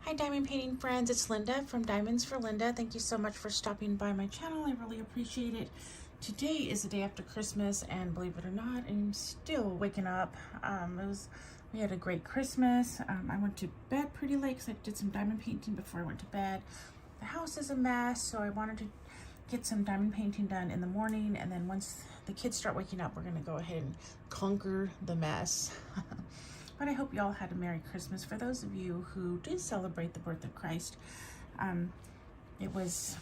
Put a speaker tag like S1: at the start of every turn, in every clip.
S1: Hi diamond painting friends, it's Linda from Diamonds for Linda. Thank you so much for stopping by my channel. I really appreciate it. Today is the day after Christmas, and believe it or not, I'm still waking up. We had a great Christmas. I went to bed pretty late because I did some diamond painting before I went to bed. The house is a mess, so I wanted to get some diamond painting done in the morning, and then once the kids start waking up, we're going to go ahead and conquer the mess. But I hope you all had a Merry Christmas. For those of you who did celebrate the birth of Christ,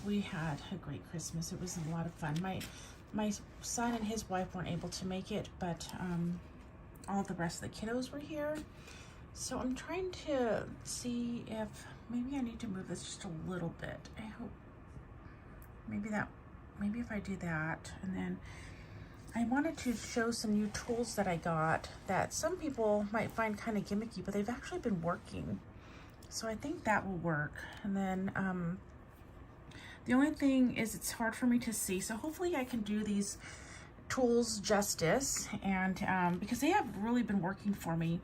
S1: we had a great Christmas. It was a lot of fun. My son and his wife weren't able to make it, but all the rest of the kiddos were here. So I'm trying to see if maybe I need to move this just a little bit. I hope maybe if I do that, and then I wanted to show some new tools that I got that some people might find kind of gimmicky, but they've actually been working. So I think that will work. And then the only thing is it's hard for me to see. So hopefully I can do these tools justice, and because they have really been working for me.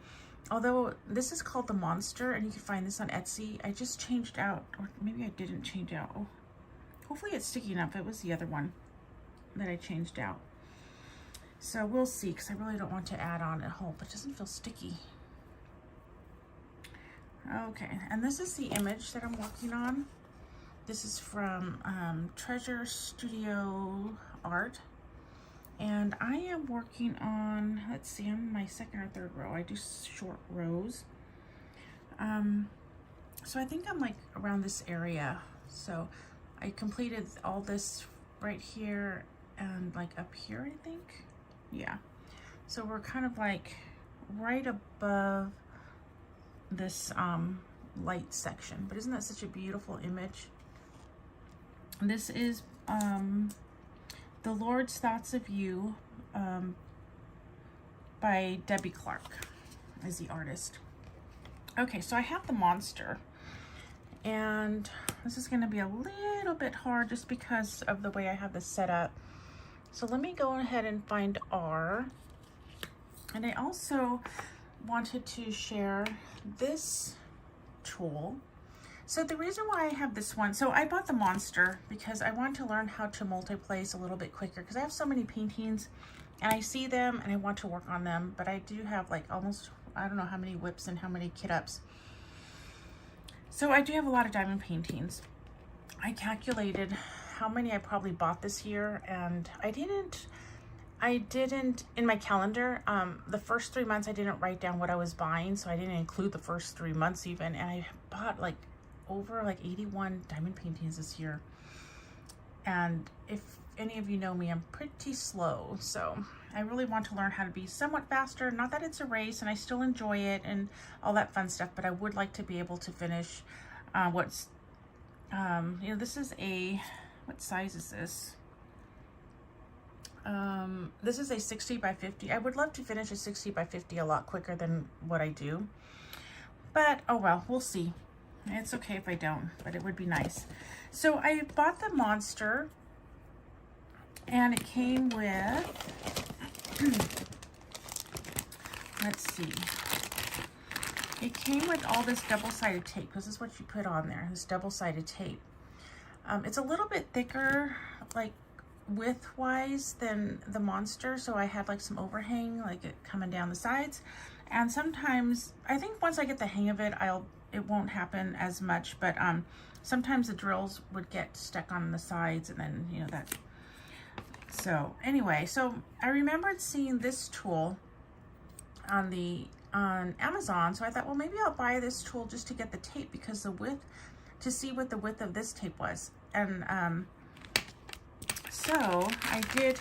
S1: Although this is called the Monster, and you can find this on Etsy. I just changed out, or maybe I didn't change out. Oh, hopefully it's sticky enough. It was the other one that I changed out. So we'll see, because I really don't want to add on at home, but it doesn't feel sticky. Okay, and this is the image that I'm working on. This is from Treasure Studio Art. And I am working on, let's see, I'm in my second or third row. I do short rows. So I think I'm like around this area. So I completed all this right here and like up here, I think. Yeah, so we're kind of like right above this light section, but isn't that such a beautiful image? This is The Lord's Thoughts of You by Debbie Clark is the artist. Okay, so I have the Monster, and this is going to be a little bit hard just because of the way I have this set up. So let me go ahead and find R. And I also wanted to share this tool. So the reason why I have this one, so I bought the Monster because I want to learn how to multi-place a little bit quicker, because I have so many paintings and I see them and I want to work on them, but I do have like almost, I don't know how many whips and how many kit ups. So I do have a lot of diamond paintings. I calculated how many I probably bought this year, and I didn't in my calendar, the first 3 months I didn't write down what I was buying, so I didn't include the first 3 months even, and I bought like over like 81 diamond paintings this year. And if any of you know me, I'm pretty slow, so I really want to learn how to be somewhat faster. Not that it's a race, and I still enjoy it and all that fun stuff, but I would like to be able to finish what's you know, this is a, what size is this? This is a 60 by 50. I would love to finish a 60 by 50 a lot quicker than what I do, but oh well, we'll see. It's okay if I don't, but it would be nice. So I bought the Monster, and it came with let's see, it came with all this double-sided tape. This is what you put on there, this double-sided tape. It's a little bit thicker, like width-wise, than the Monster, so I had like some overhang, like it coming down the sides. And sometimes, I think once I get the hang of it, it won't happen as much, but sometimes the drills would get stuck on the sides, and then, you know, that. So anyway, so I remembered seeing this tool on Amazon, so I thought, well, maybe I'll buy this tool just to get the tape, because the width, to see what the width of this tape was. And so I did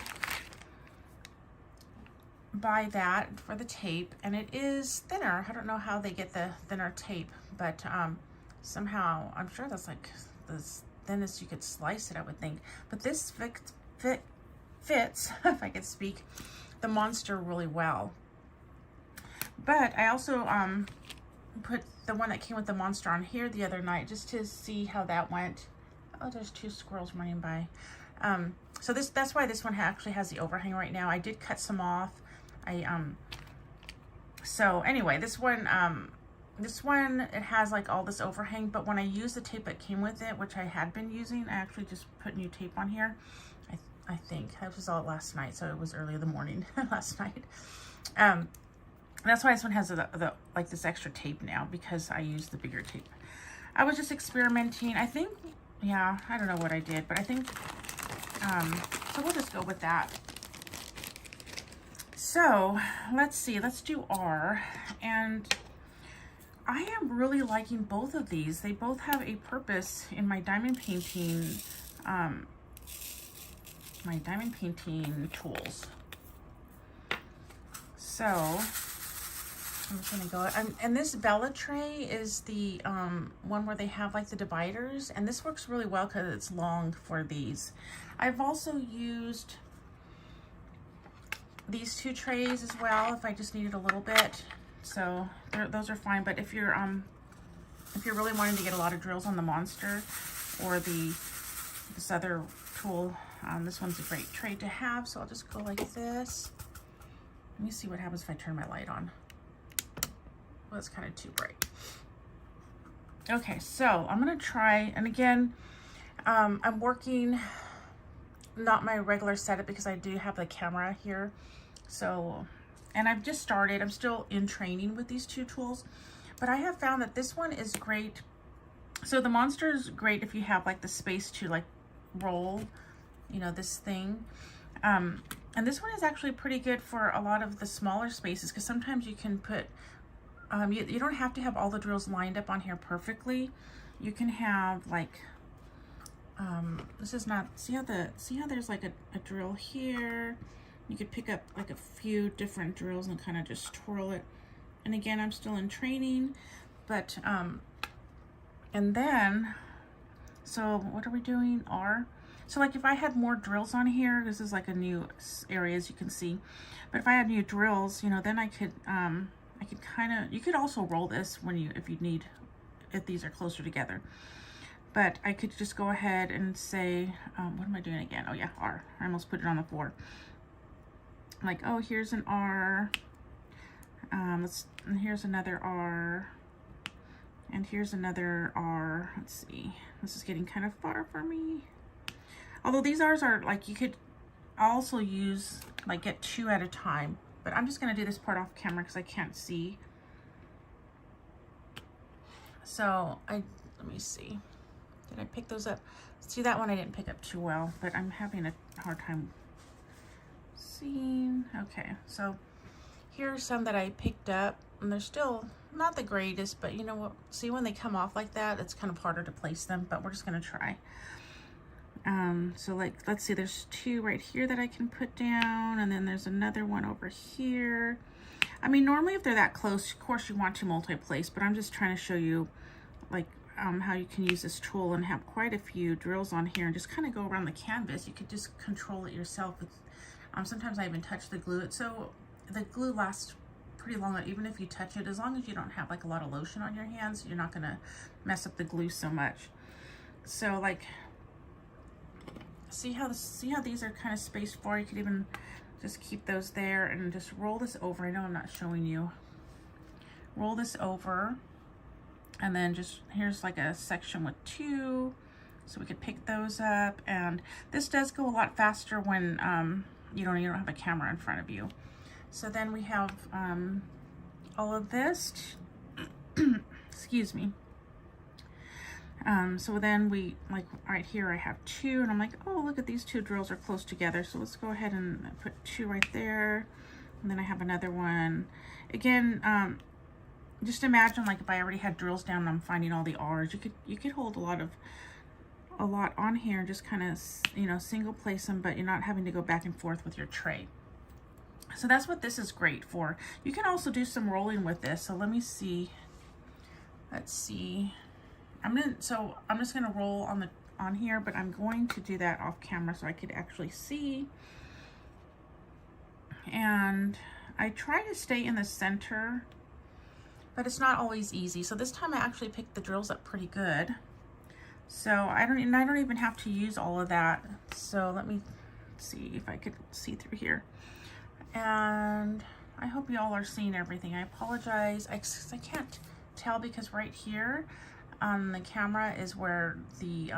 S1: buy that for the tape, and it is thinner. I don't know how they get the thinner tape, but somehow I'm sure that's like the thinnest you could slice it, I would think. But this fits if I could speak, the Monster really well. But I also put the one that came with the Monster on here the other night just to see how that went. Oh, there's two squirrels running by. So that's why this one actually has the overhang right now. I did cut some off. So anyway, this one This one, it has like all this overhang, but when I use the tape that came with it, which I had been using, I actually just put new tape on here. I think that was all last night, so it was early in the morning last night. That's why this one has the like this extra tape now, because I used the bigger tape. I was just experimenting. I think, yeah, I don't know what I did, but I think, so we'll just go with that. So let's see, let's do R. And I am really liking both of these. They both have a purpose in my diamond painting, tools. So I'm just gonna go, and this Bella tray is the one where they have like the dividers, and this works really well because it's long for these. I've also used these two trays as well if I just needed a little bit, so those are fine. But if you're really wanting to get a lot of drills on the monster or this other tool, this one's a great tray to have. So I'll just go like this. Let me see what happens if I turn my light on. Well, it's kind of too bright. Okay, so I'm gonna try, and again, I'm working not my regular setup because I do have the camera here. So, and I've just started, I'm still in training with these two tools, but I have found that this one is great. So the monster is great if you have like the space to like roll, you know, this thing. And this one is actually pretty good for a lot of the smaller spaces, because sometimes you can put, you don't have to have all the drills lined up on here perfectly. You can have like, this is not, see how there's like a drill here. You could pick up like a few different drills and kind of just twirl it. And again, I'm still in training, but, and then, so what are we doing? R. So like if I had more drills on here, this is like a new area, as you can see, but if I had new drills, you know, then I could kind of, you could also roll this if these are closer together. But I could just go ahead and say, what am I doing again? Oh yeah, R. I almost put it on the floor. Like, oh, here's an R. And here's another R. And here's another R. Let's see. This is getting kind of far for me. Although these R's are like, you could also use, like, get 2 at a time. But I'm just going to do this part off camera because I can't see. So, let me see. Did I pick those up? See, that one I didn't pick up too well, but I'm having a hard time seeing. Okay, so here's some that I picked up, and they're still not the greatest, but you know what? See, when they come off like that, it's kind of harder to place them, but we're just going to try. So like, let's see, there's 2 right here that I can put down, and then there's another one over here. I mean, normally if they're that close, of course you want to multi-place, but I'm just trying to show you like how you can use this tool and have quite a few drills on here and just kind of go around the canvas. You could just control it yourself. With, sometimes I even touch the glue. So the glue lasts pretty long, even if you touch it, as long as you don't have like a lot of lotion on your hands, you're not gonna mess up the glue so much. So like, see how these are kind of spaced for. You could even just keep those there and just roll this over. I know I'm not showing you. Roll this over, and then just, here's like a section with 2, so we could pick those up. And this does go a lot faster when you don't have a camera in front of you. So then we have all of this. Excuse me. So then we, like right here I have 2, and I'm like, oh, look at these 2 drills are close together. So let's go ahead and put 2 right there. And then I have another one. Again, just imagine like if I already had drills down and I'm finding all the R's, you could hold a lot on here and just kind of, you know, single place them, but you're not having to go back and forth with your tray. So that's what this is great for. You can also do some rolling with this. So let me see. Let's see. I'm just gonna roll on here, but I'm going to do that off camera so I could actually see. And I try to stay in the center, but it's not always easy. So this time I actually picked the drills up pretty good. So I don't even have to use all of that. So let me see if I could see through here. And I hope you all are seeing everything. I apologize. I can't tell because right here on the camera is where the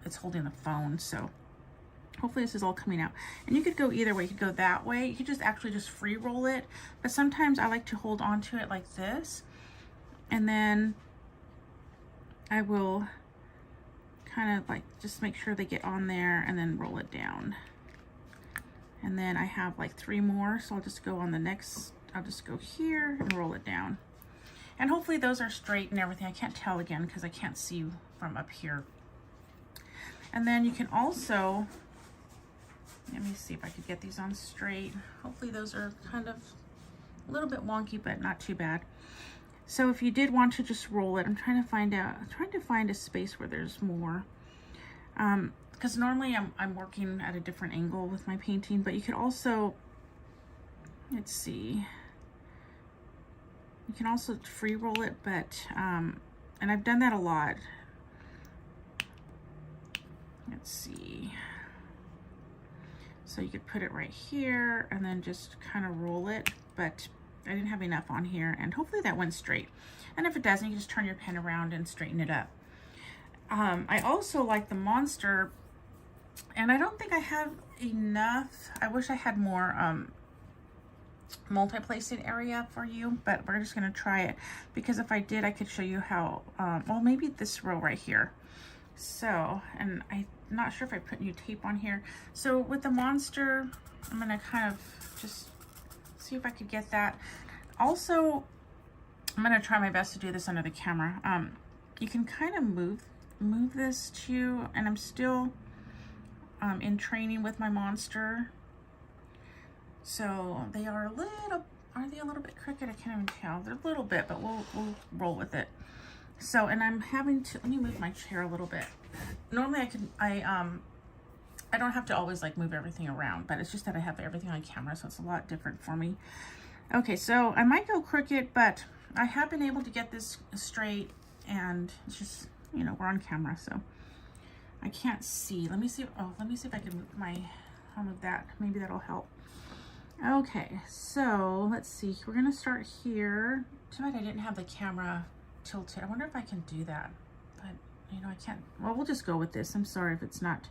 S1: it's holding the phone. So hopefully this is all coming out. And you could go either way. You could go that way. You could just actually just free roll it. But sometimes I like to hold on to it like this. And then I will kind of like just make sure they get on there and then roll it down. And then I have like 3 more. So I'll just go on the next, I'll just go here and roll it down. And hopefully those are straight and everything. I can't tell again because I can't see from up here. And then you can also, let me see if I could get these on straight. Hopefully those are kind of a little bit wonky, but not too bad. So if you did want to just roll it, I'm trying to find a space where there's more. Because normally I'm working at a different angle with my painting, but you could also, let's see, you can also free roll it, but, and I've done that a lot. Let's see. So you could put it right here and then just kind of roll it, but I didn't have enough on here, and hopefully that went straight. And if it doesn't, you can just turn your pen around and straighten it up. I also like the monster, and I don't think I have enough. I wish I had more multi-placing area for you, but we're just gonna try it, because if I did, I could show you how, well, maybe this row right here. So, and I'm not sure if I put new tape on here. So with the monster, I'm gonna kind of just see if I could get that. Also, I'm gonna try my best to do this under the camera. You can kind of move this too, and I'm still in training with my monster. So they are a little, are they a little bit crooked? I can't even tell. They're a little bit, but we'll roll with it. So, and I'm having to, let me move my chair a little bit. Normally I don't have to always like move everything around, but it's just that I have everything on camera, so it's a lot different for me. Okay, so I might go crooked, but I have been able to get this straight, and it's just, you know, we're on camera, so I can't see. Let me see, oh, let me see if I can move I'll move that. Maybe that'll help. Okay, so let's see. We're gonna start here. Too bad I didn't have the camera tilted. I wonder if I can do that, but you know, I can't. Well, we'll just go with this. I'm sorry if it's not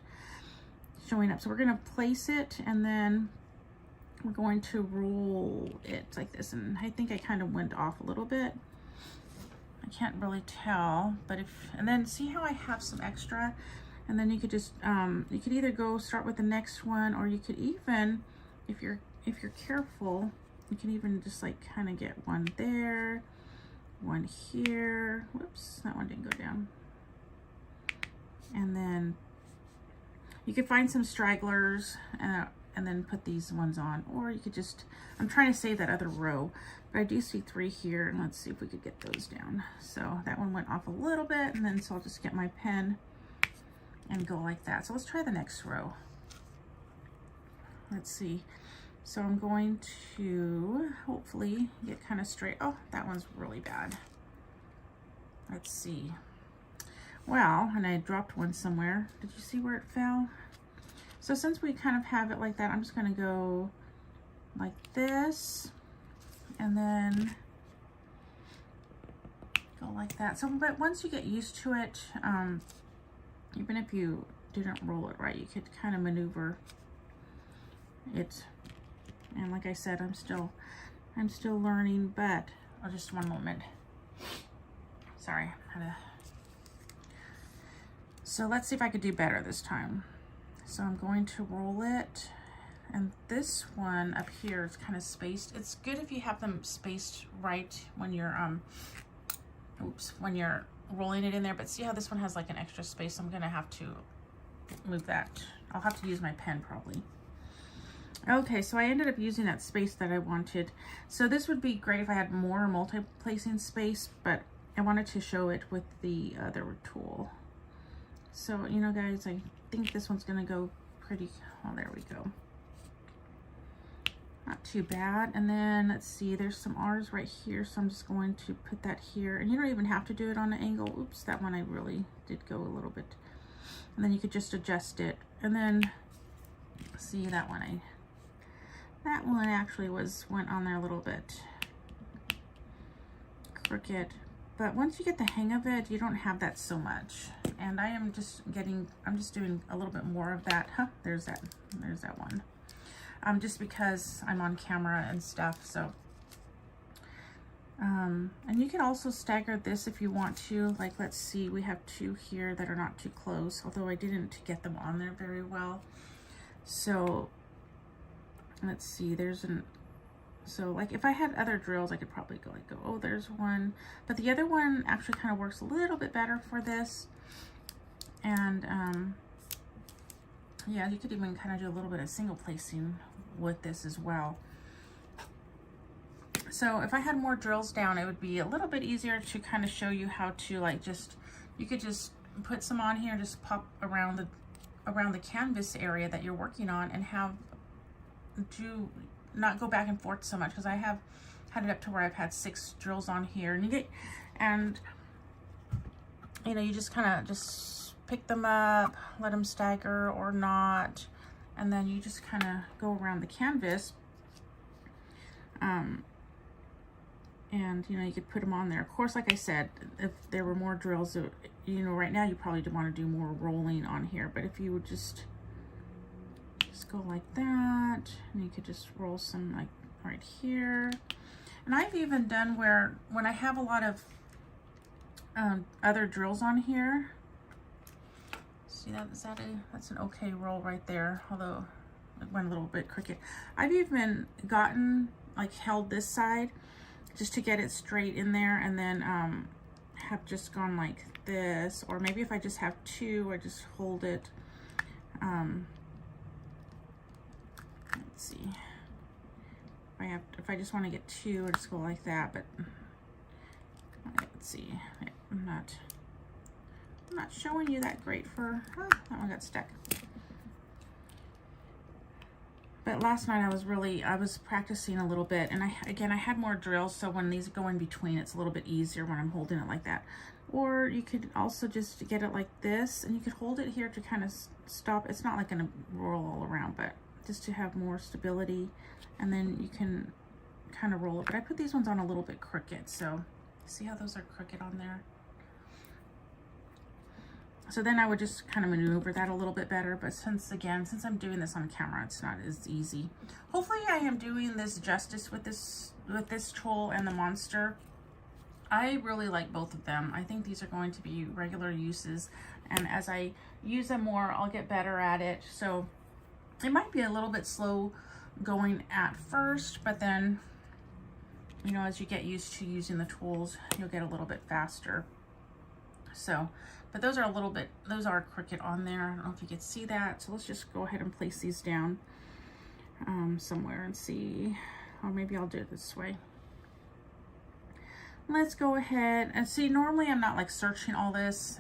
S1: showing up. So we're gonna place it, and then we're going to roll it like this. And I think I kind of went off a little bit. I can't really tell, but and then see how I have some extra, and then you could just, you could either go start with the next one, or you could even, if you're careful, you can even just like kind of get one there, one here. Whoops, that one didn't go down. And then you could find some stragglers and then put these ones on, or you could just, I'm trying to save that other row, but I do see 3 here, and let's see if we could get those down. So that one went off a little bit, and then so I'll just get my pen and go like that. So let's try the next row. Let's see. So I'm going to hopefully get kind of straight. Oh, that one's really bad. Let's see. Well, and I dropped one somewhere. Did you see where it fell? So since we kind of have it like that, I'm just going to go like this, and then go like that. So, but once you get used to it, even if you didn't roll it right, you could kind of maneuver it. And like I said, I'm still learning, but just one moment. Sorry. So let's see if I could do better this time. So I'm going to roll it, and this one up here is kind of spaced. It's good if you have them spaced right when you're when you're rolling it in there, but see how this one has like an extra space? I'm gonna have to move that. I'll have to use my pen probably. Okay, so I ended up using that space that I wanted. So this would be great if I had more multi-placing space, but I wanted to show it with the other tool. So, you know, guys, I think this one's gonna go pretty, oh, there we go. Not too bad. And then let's see, there's some R's right here, so I'm just going to put that here. And you don't even have to do it on an angle. Oops, that one I really did go a little bit. And then you could just adjust it. And then see, that one actually went on there a little bit crooked, But once you get the hang of it, you don't have that so much. And I'm just doing a little bit more of that. Huh, there's that one. Just because I'm on camera and stuff, so. And you can also stagger this if you want to. Like, let's see, we have two here that are not too close, although I didn't get them on there very well. So let's see, so like if I had other drills, I could probably go oh, there's one, but the other one actually kind of works a little bit better for this. And yeah, you could even kind of do a little bit of single placing with this as well. So if I had more drills down, it would be a little bit easier to kind of show you how to, like, you could just put some on here, just pop around the canvas area that you're working on, and not go back and forth so much, because I have had it up to where I've had 6 drills on here, and you know, you just kind of just pick them up, let them stagger or not, and then you just kind of go around the canvas. And you know, you could put them on there. Of course, like I said, if there were more drills, you know, right now you probably want to do more rolling on here, but if you would just go like that, and you could just roll some like right here. And I've even done where, when I have a lot of other drills on here, see that's an okay roll right there, although it went a little bit crooked. I've even held this side just to get it straight in there, and then have just gone like this, or maybe if I just have 2, I just hold it. Let's see, if I just want to get 2, I just go like that. But let's see, I'm not showing you that great for, that one got stuck. But last night I was practicing a little bit, and I had more drills, so when these go in between, it's a little bit easier when I'm holding it like that. Or you could also just get it like this, and you could hold it here to kind of stop. It's not like gonna roll all around, but just to have more stability, and then you can kind of roll it. But I put these ones on a little bit crooked, so see how those are crooked on there? So then I would just kind of maneuver that a little bit better. But since I'm doing this on camera, it's not as easy. Hopefully I am doing this justice with this tool and the Monster. I really like both of them. I think these are going to be regular uses, and as I use them more, I'll get better at it. So it might be a little bit slow going at first, but then, you know, as you get used to using the tools, you'll get a little bit faster. So, but those are crooked on there. I don't know if you can see that. So let's just go ahead and place these down somewhere and see, or maybe I'll do it this way. Let's go ahead and see. Normally I'm not like searching all this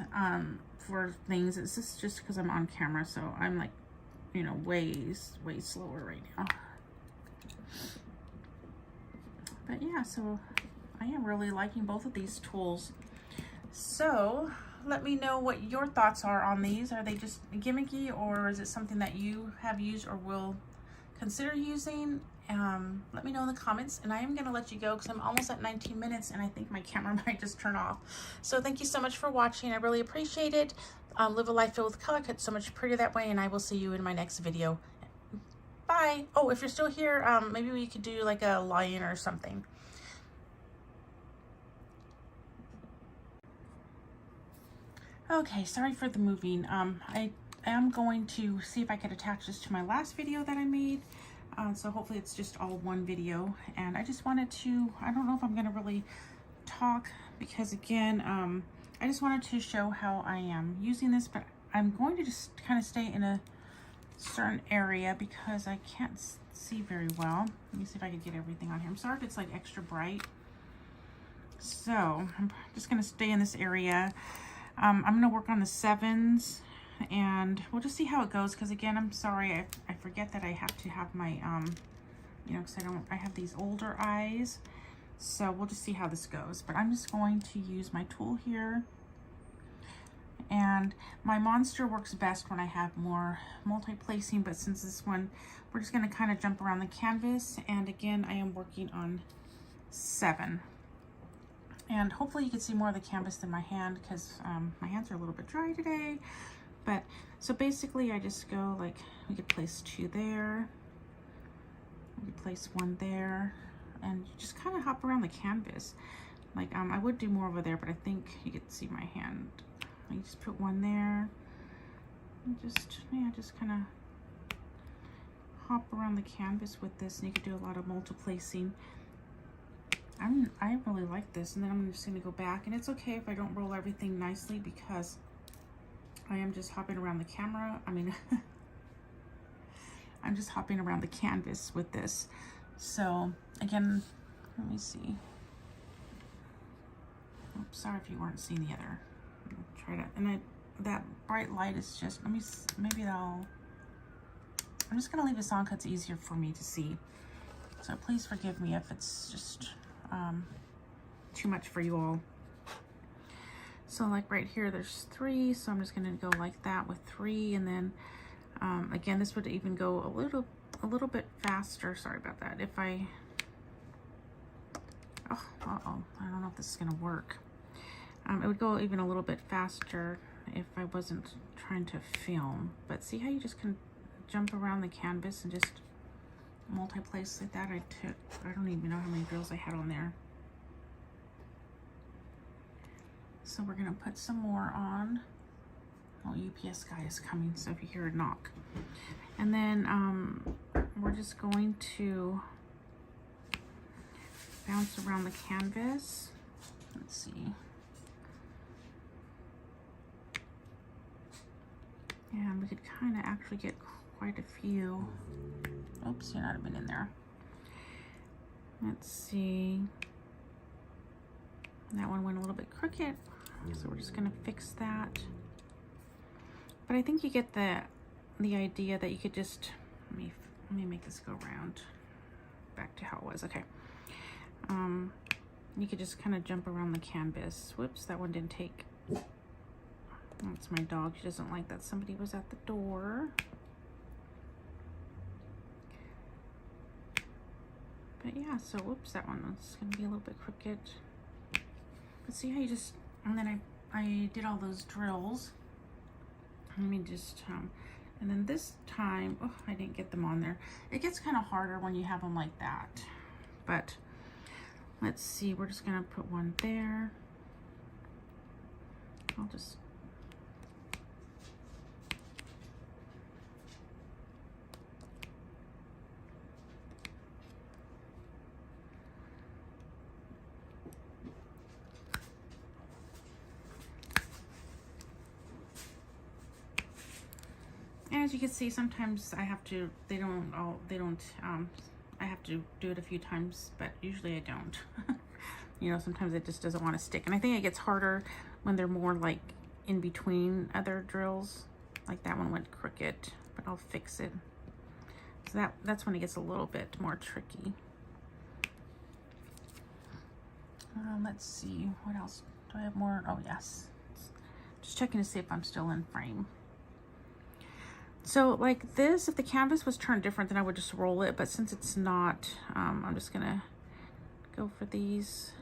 S1: for things. It's just because I'm on camera, so I'm like, you know, way slower right now. But yeah, so I am really liking both of these tools. So let me know what your thoughts are on these. Are they just gimmicky, or is it something that you have used or will consider using? Let me know in the comments, and I am going to let you go because I'm almost at 19 minutes and I think my camera might just turn off. So thank you so much for watching. I really appreciate it. Live a life filled with color. It's so much prettier that way, and I will see you in my next video. Bye. Oh, if you're still here, maybe we could do like a lion or something. Okay, sorry for the moving. I am going to see if I could attach this to my last video that I made. So hopefully it's just all one video. And I just wanted to, I don't know if I'm going to really talk, because again, I just wanted to show how I am using this, but I'm going to just kind of stay in a certain area because I can't see very well. Let me see if I can get everything on here. I'm sorry if it's like extra bright. So I'm just going to stay in this area. I'm going to work on the 7s, and we'll just see how it goes, because again, I'm sorry, I forget that I have to have my, you know, because I have these older eyes, so we'll just see how this goes. But I'm just going to use my tool here, and my Monster works best when I have more multi-placing, but since this one, we're just going to kind of jump around the canvas, and again, I am working on 7. And hopefully you can see more of the canvas than my hand, because my hands are a little bit dry today. But so basically I just go like, we could place 2 there, we could place 1 there, and you just kind of hop around the canvas. Like I would do more over there, but I think you could see my hand. I just put 1 there, and just kind of hop around the canvas with this, and you could do a lot of multiplacing. I really like this, and then I'm just going to go back, and it's okay if I don't roll everything nicely because I am just hopping around the camera. I mean, I'm just hopping around the canvas with this. So again, let me see. Oops, sorry if you weren't seeing the other. I'll try to, and that bright light is just, let me, maybe I'm just going to leave this on because it's easier for me to see. So please forgive me if it's just too much for you all. So like right here, there's 3, so I'm just going to go like that with 3, and then again, this would even go a little bit faster. Sorry about that. If I, I don't know if this is going to work. It would go even a little bit faster if I wasn't trying to film. But see how you just can jump around the canvas and just multi-place like that. I don't even know how many drills I had on there. So we're gonna put some more on. Oh, UPS guy is coming, so if you hear a knock. And then we're just going to bounce around the canvas. Let's see. And we could kind of actually get quite a few. Oops, you're not even in there. Let's see. That one went a little bit crooked, so we're just gonna fix that. But I think you get the idea that you could just, let me make this go around back to how it was. Okay. You could just kind of jump around the canvas. Whoops, that one didn't take. That's my dog. She doesn't like that somebody was at the door. But yeah, so whoops, that one was gonna be a little bit crooked. But see how you just, and then I did all those drills. Let me just, and then this time, oh, I didn't get them on there. It gets kind of harder when you have them like that. But let's see, we're just gonna put 1 there. I'll just, and as you can see, sometimes I have to, I have to do it a few times, but usually I don't. You know, sometimes it just doesn't want to stick. And I think it gets harder when they're more like in between other drills. Like that one went crooked, but I'll fix it. So that's when it gets a little bit more tricky. Let's see, what else? Do I have more? Oh, yes. Just checking to see if I'm still in frame. So like this, if the canvas was turned different, then I would just roll it. But since it's not, I'm just gonna go for these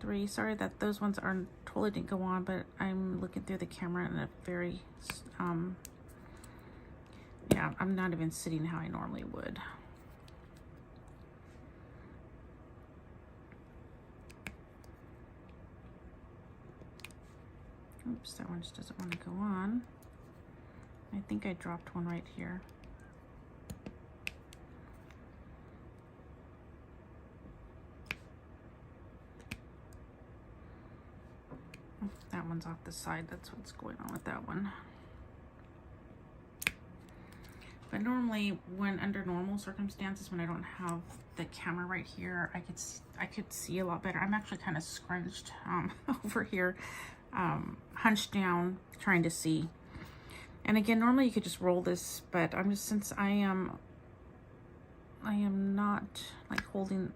S1: 3. Sorry that those ones are totally didn't go on, but I'm looking through the camera in a very, yeah, I'm not even sitting how I normally would. Oops, that one just doesn't want to go on. I think I dropped one right here. Oh, that one's off the side. That's what's going on with that one. But normally, when under normal circumstances, when I don't have the camera right here, I could see a lot better. I'm actually kind of scrunched over here, hunched down, trying to see. And again, normally you could just roll this, but I'm just, since I am not like holding,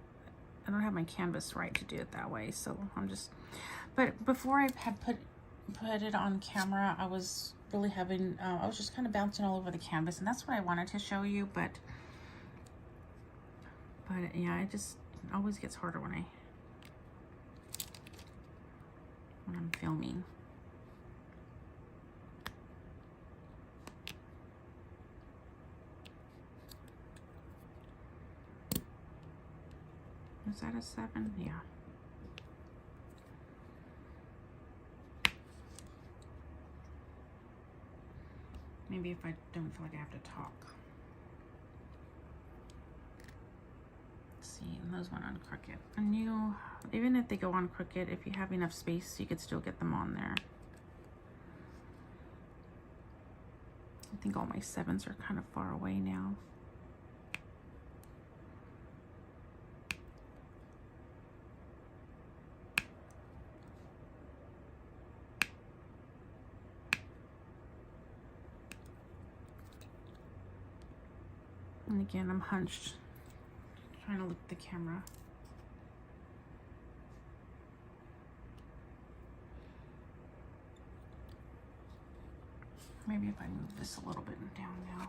S1: I don't have my canvas right to do it that way, so I'm just, but before I had put it on camera, I was really having, I was just kind of bouncing all over the canvas, and that's what I wanted to show you, but yeah, it just always gets harder when I when I'm filming. Is that a 7? Yeah. Maybe if I don't feel like I have to talk. Let's see, and those went on crooked. And you, even if they go on crooked, if you have enough space, you could still get them on there. I think all my 7s are kind of far away now. And again, I'm hunched, trying to look at the camera. Maybe if I move this a little bit down now.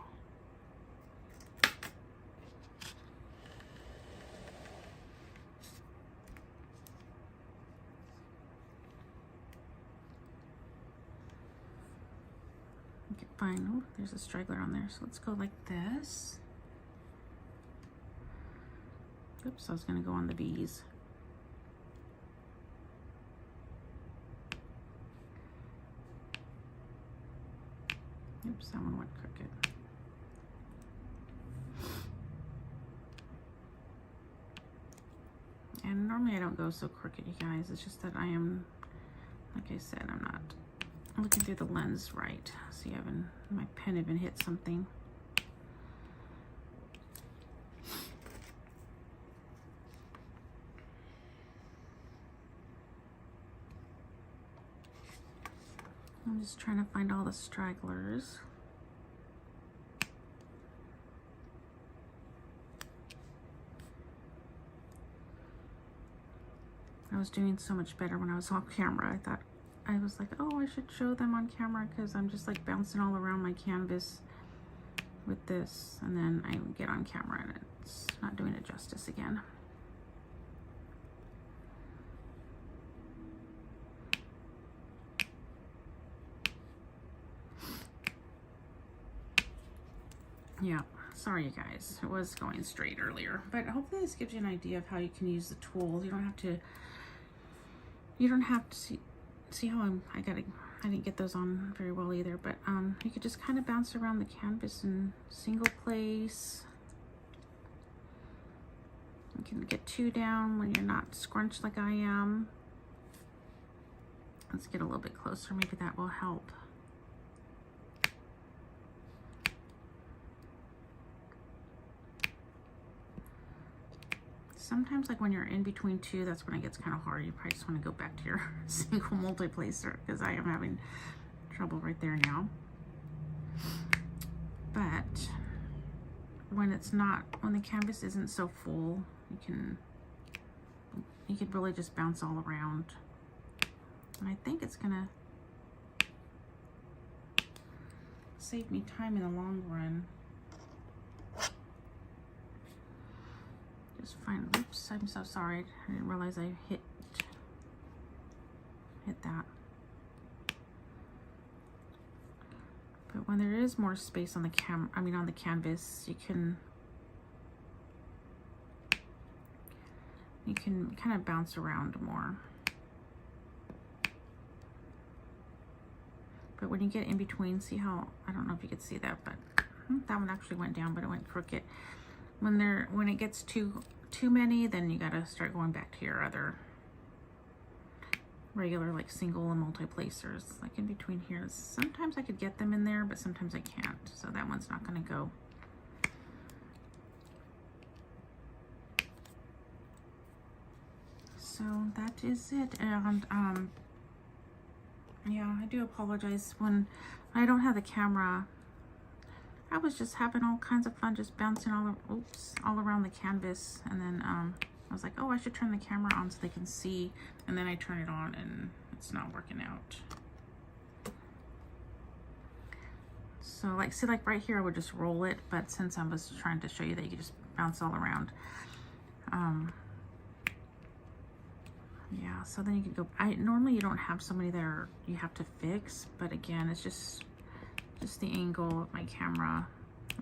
S1: Okay, fine. Oh, there's a straggler on there. So let's go like this. Oops, I was going to go on the V's. Oops, that one went crooked. And normally I don't go so crooked, you guys. It's just that I am, like I said, I'm not looking through the lens right. See, my pen even hit something. I'm just trying to find all the stragglers. I was doing so much better when I was off camera. I thought, I was like, oh, I should show them on camera because I'm just like bouncing all around my canvas with this. And then I get on camera and it's not doing it justice again. Yeah, sorry you guys, it was going straight earlier, but hopefully this gives you an idea of how you can use the tools. You don't have to see how I didn't get those on very well either, but you could just kind of bounce around the canvas in single place. You can get 2 down when you're not scrunched like I am. Let's get a little bit closer, maybe that will help. Sometimes, like when you're in between 2, that's when it gets kind of hard. You probably just want to go back to your single multiplacer because I am having trouble right there now. But when it's not, when the canvas isn't so full, you could really just bounce all around. And I think it's gonna save me time in the long run. Fine. Oops, I'm so sorry. I didn't realize I hit that. But when there is more space on the on the canvas, you can kind of bounce around more. But when you get in between, see how, I don't know if you could see that, but that one actually went down, but it went crooked. When it gets too many, then you gotta start going back to your other regular like single and multi-placers. Like in between here, sometimes I could get them in there, but sometimes I can't, so that one's not gonna go. So that is it. And yeah, I do apologize when I don't have the camera. I was just having all kinds of fun, just bouncing all around the canvas. And then I was like, oh, I should turn the camera on so they can see. And then I turn it on and it's not working out. So like, see, like right here, I would just roll it. But since I was trying to show you that you could just bounce all around, Yeah, so then you can go, normally you don't have so many that you have to fix, but again, it's just the angle of my camera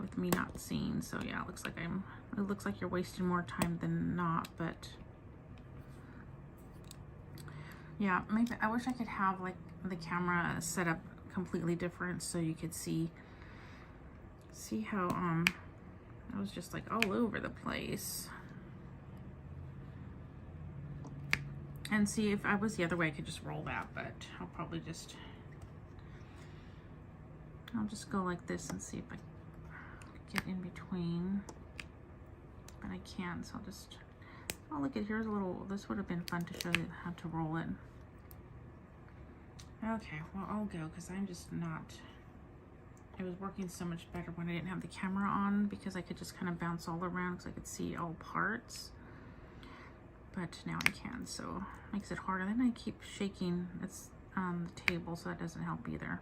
S1: with me not seeing. So yeah, it looks like you're wasting more time than not, but yeah, maybe I wish I could have like the camera set up completely different so you could see how I was just like all over the place. And see, if I was the other way, I could just roll that, but I'll just go like this and see if I get in between, but I can't, so oh, look at, here's a little, this would have been fun to show you how to roll it. Okay, well, I'll go, because I'm just not, it was working so much better when I didn't have the camera on, because I could just kind of bounce all around, because I could see all parts. But now I can, so it makes it harder. Then I keep shaking the table, so that doesn't help either.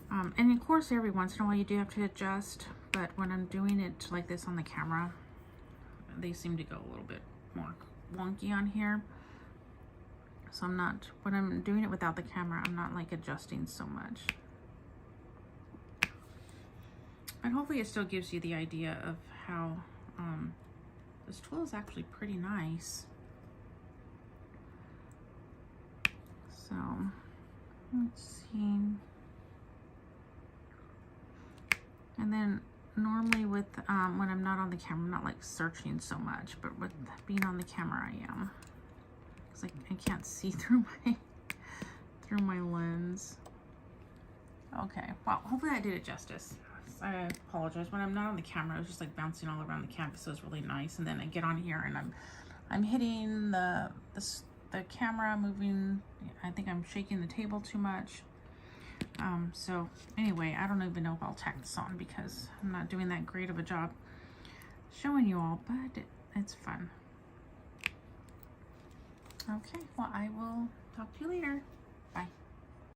S1: And of course, every once in a while you do have to adjust, but when I'm doing it like this on the camera, they seem to go a little bit more wonky on here. So when I'm doing it without the camera, I'm not like adjusting so much. And hopefully it still gives you the idea of how this tool is actually pretty nice. So let's see. And then normally with when I'm not on the camera, I'm not like searching so much, but with being on the camera, I am. Because I can't see through my lens. Okay, well, hopefully I did it justice. I apologize. When I'm not on the camera, I was just like bouncing all around the canvas, so it was really nice. And then I get on here and I'm hitting the camera, moving. I think I'm shaking the table too much. So anyway, I don't even know if I'll tack this on because I'm not doing that great of a job showing you all, but it's fun. Okay, well, I will talk to you later.